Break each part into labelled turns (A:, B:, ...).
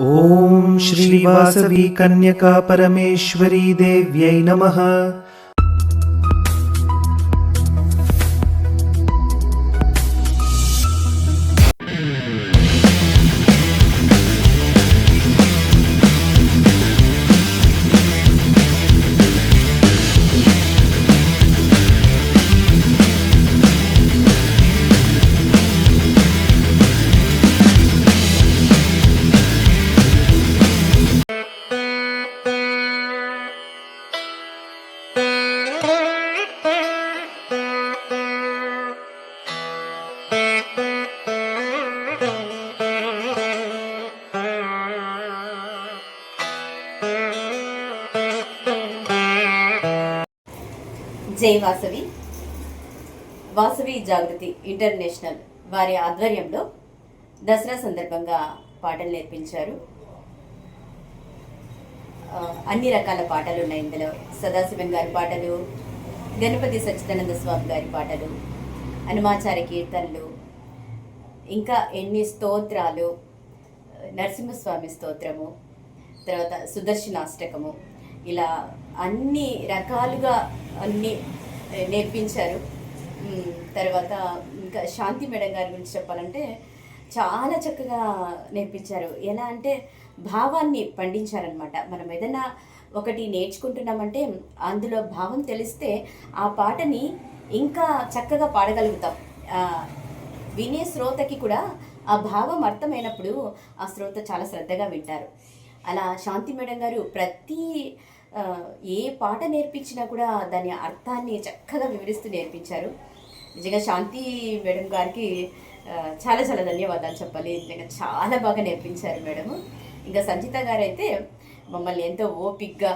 A: ओम श्री वासवी कन्यका परमेश्वरी देव्यै नमः।
B: జై వాసవి. వాసవి జాగృతి ఇంటర్నేషనల్ వారి ఆధ్వర్యంలో దసరా సందర్భంగా పాటలు నేర్పించారు. అన్ని రకాల పాటలు ఉన్నాయి ఇందులో. సదాశివన్ గారి పాటలు, గణపతి సచ్చిదానంద స్వామి గారి పాటలు, హనుమాచార్య కీర్తనలు, ఇంకా ఎన్ని స్తోత్రాలు, నరసింహస్వామి స్తోత్రము, తర్వాత సుదర్శనాష్టకము, ఇలా అన్ని రకాలుగా అన్ని నేర్పించారు. తర్వాత ఇంకా శాంతి మేడం గారి గురించి చెప్పాలంటే చాలా చక్కగా నేర్పించారు. ఎలా అంటే భావాన్ని పండించారనమాట. మనం ఏదైనా ఒకటి నేర్చుకుంటున్నామంటే అందులో భావం తెలిస్తే ఆ పాటని ఇంకా చక్కగా పాడగలుగుతాం. వినే శ్రోతకి కూడా ఆ భావం అర్థమైనప్పుడు ఆ శ్రోత చాలా శ్రద్ధగా వింటారు. అలా శాంతి మేడం గారు ప్రతి ఏ పాట నేర్పించినా కూడా దాని అర్థాన్ని చక్కగా వివరిస్తూ నేర్పించారు. నిజంగా శాంతి మేడం గారికి చాలా చాలా ధన్యవాదాలు చెప్పాలి. నిజంగా చాలా బాగా నేర్పించారు మేడము. ఇంకా సంచిత గారు అయితే మమ్మల్ని ఎంతో ఓపిక్గా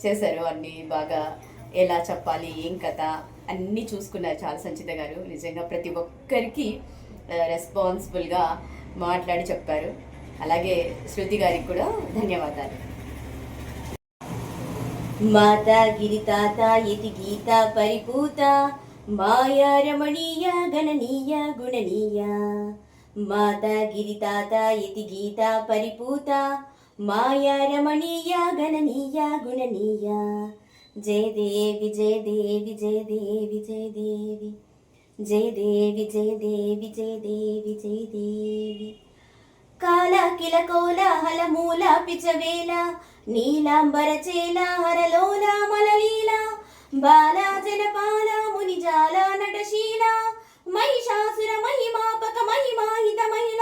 B: చేశారు. అన్నీ బాగా ఎలా చెప్పాలి, ఏం కథ అన్నీ చూసుకున్నారు చాలా సంచిత గారు. నిజంగా ప్రతి ఒక్కరికి రెస్పాన్సిబుల్గా మాట్లాడి చెప్పారు. అలాగే శృతి గారికి కూడా ధన్యవాదాలు. మాతా గిరితాత ఇతి గీత పరిపూత మాయా రమణీయ గణనీయ గుణనీయ. మాతా గిరితాత ఇతి గీత పరిపూత మాయా రమణీయ గణనీయ గుణనీయ. జయ దేవి జయ దేవి జయ దేవి జయ దేవి జయ దేవి జయ దేవి జయ దేవి జయ దేవి. కాల కిల కోలాహల మూల పిచవేల నీలాంబర చేల హరలోల మలలీల బాల జనపాల మునిజాల నటశీల మహిషాసుర మహిమాపక మహిమాహిత మహిళ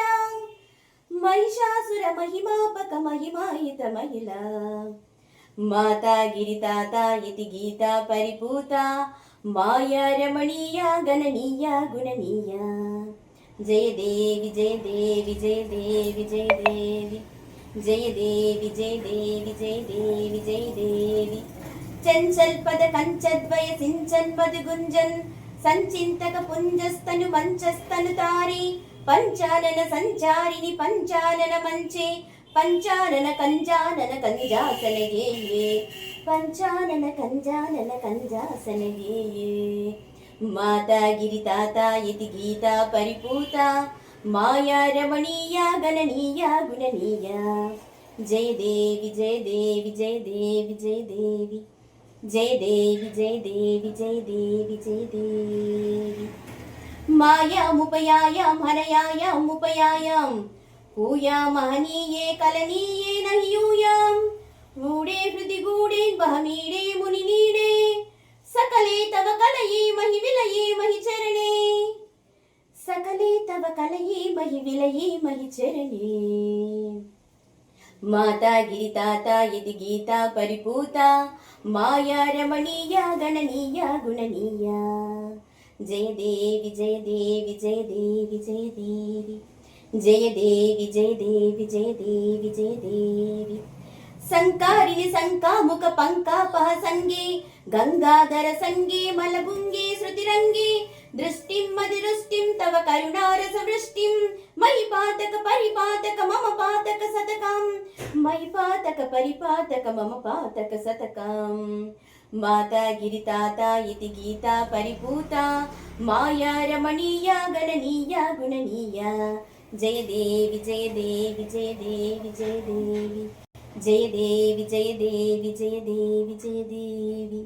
B: మహిషాసుర మహిమాపక మహిమాహిత మహిళ. మాతా గిరితాత ఇతి గీత పరిపూత మాయా రమణీయ గణనీయ గుణనీయ. జయ దేవి జయ దేవి జయ దేవి జయ దేవి జయ దేవి జయ దేవి జయ దేవి జయ దేవి. చంచల్ పద కంచద్వయ సించన్ మధు గుంజన్ సంచింతక పుంజస్తను మంచస్తను తారి పంచానన సంచారిని పంచానన మంచే పంచానన కంజానన కంజాసనయే పంచానన కంజానన కంజాసనయే. మాతా గిరితాత ఇతి గీత పరిపూత మాయా రమణీయ గణనీయ గుణనీయ. జయ దేవి జయ దేవి జయ దేవి జయ దేవి జయ దేవి జయ దేవి జయ దేవి జయ దేవి. మాయాముపయాయాం హరయాయాం ఉపయాయాం పూయాం మహనీయే కలనీయే నహియూయాం ఊడే హృది గూడే వహమీడే ముని నీడే సకలే తవ కలయే మహి విలయే మహి చరణే సకలే తవ కలయే మహి విలయే మహి చరణే. మాతా గిరితాత ఇతి గీత పరిపూత మాయా రమణీయ గణనీయ గుణనీయ. జయ దేవి జయ దేవి జయ దేవి జయ దేవి జయ దేవి జయ దేవి జయ దేవి జయ దేవి. సంకారిణి సంకాముక పంకాపహ సంగే గంగాధర సంగే మలభుంగే శృతిరంగే దృష్టిం మదిరుష్టిం తవ కరుణారస వృష్టిం మయి పాతక పరిపాతక మమ పాతక శతకం మయి పాతక పరిపాతక మమ పాతక శతకం. మాతా గిరితాత ఇతి గీత పరిపూత మాయా రమణీయ గణనీయ గుణనీయ. జయదేవి జయదేవి జయదేవి జయదేవి జయదేవి జయదేవి జయదేవి జయదేవి